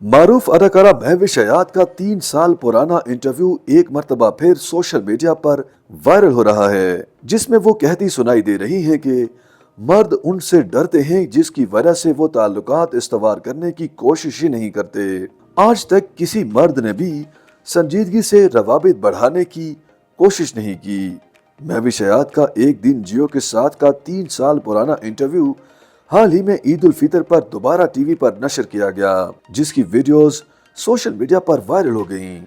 मारूफ अदाकारा महविश हयात का 3 साल पुराना इंटरव्यू एक मर्तबा फिर सोशल मीडिया पर वायरल हो रहा है, जिसमें वो कहती सुनाई दे रही हैं कि मर्द उनसे डरते हैं, जिसकी वजह से वो ताल्लुकात इस्तवार करने की कोशिश ही नहीं करते। आज तक किसी मर्द ने भी संजीदगी से रवाबित बढ़ाने की कोशिश नहीं की। महविश हयात का एक दिन जियो के साथ का 3 साल पुराना इंटरव्यू हाल ही में ईद उल फितर पर दोबारा टीवी पर नशर किया गया, जिसकी वीडियोस सोशल मीडिया पर वायरल हो गईं।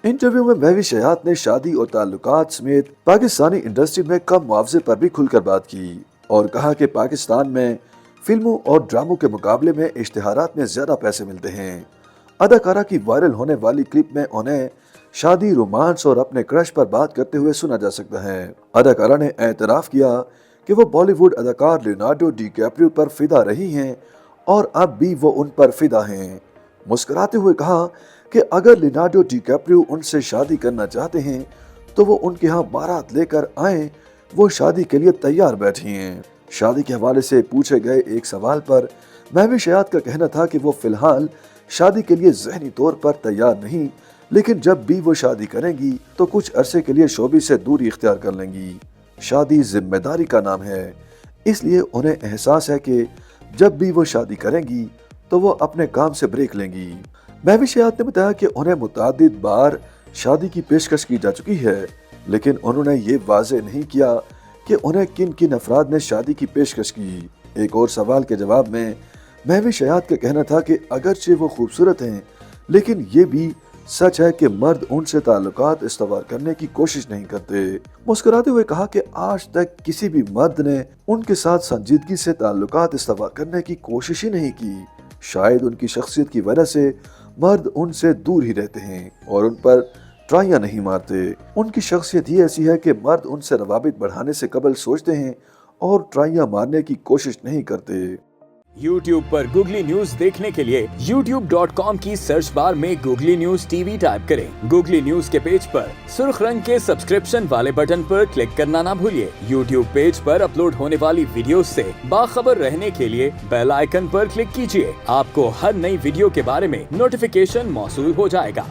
इंटरव्यू में महविश हयात ने शादी और ताल्लुकात समेत पाकिस्तानी इंडस्ट्री में कम मुआवजे पर भी खुलकर बात की और कहा कि पाकिस्तान में फिल्मों और ड्रामों के मुकाबले में इश्तिहारात में ज्यादा पैसे मिलते हैं। अदाकारा की वायरल होने वाली क्लिप में उन्हें शादी, रोमांस और अपने क्रश पर बात करते हुए सुना जा सकता है। अदाकारा ने एतराफ किया कि वो बॉलीवुड अदाकार लियोनार्डो डिकैप्रियो पर फिदा रही हैं और अब भी वो उन पर फिदा हैं। मुस्कुराते हुए कहा कि अगर लियोनार्डो डिकैप्रियो उनसे शादी करना चाहते हैं तो वो उनके यहाँ बारात लेकर आएं, वो शादी के लिए तैयार बैठी हैं। शादी के हवाले से पूछे गए एक सवाल पर महविश हयात का कहना था कि वो फिलहाल शादी के लिए ज़हनी तौर पर तैयार नहीं, लेकिन जब भी वो शादी करेंगी तो कुछ अरसे के लिए शोबी से दूरी इख्तियार कर लेंगी। शादी जिम्मेदारी का नाम है, इसलिए उन्हें एहसास है कि जब भी वो शादी करेंगी तो वो अपने काम से ब्रेक लेंगी। महविश हयात ने बताया कि उन्हें मुतादिद बार शादी की पेशकश की जा चुकी है, लेकिन उन्होंने ये वाज़ेह नहीं किया कि उन्हें किन किन अफराद ने शादी की पेशकश की। एक और सवाल के जवाब में महविश हयात का कहना था कि अगरचे वो खूबसूरत हैं, लेकिन ये भी सच है कि मर्द उनसे ताल्लुकात इस्तवार करने की कोशिश नहीं करते। मुस्कुराते हुए कहा कि आज तक किसी भी मर्द ने उनके साथ संजीदगी से ताल्लुकात इस्तवार करने की कोशिश ही नहीं की। शायद उनकी शख्सियत की वजह से मर्द उनसे दूर ही रहते हैं और उन पर ट्राइयां नहीं मारते। उनकी शख्सियत ही ऐसी है कि मर्द उनसे रवाबित बढ़ाने से कबल सोचते हैं और ट्राइयां मारने की कोशिश नहीं करते। YouTube पर गूगली न्यूज देखने के लिए youtube.com की सर्च बार में गूगली न्यूज टीवी टाइप करें। गूगली न्यूज के पेज पर सुर्ख रंग के सब्सक्रिप्शन वाले बटन पर क्लिक करना ना भूलिए। YouTube पेज पर अपलोड होने वाली वीडियोस से बाखबर रहने के लिए बेल आइकन पर क्लिक कीजिए। आपको हर नई वीडियो के बारे में नोटिफिकेशन मौसूल हो जाएगा।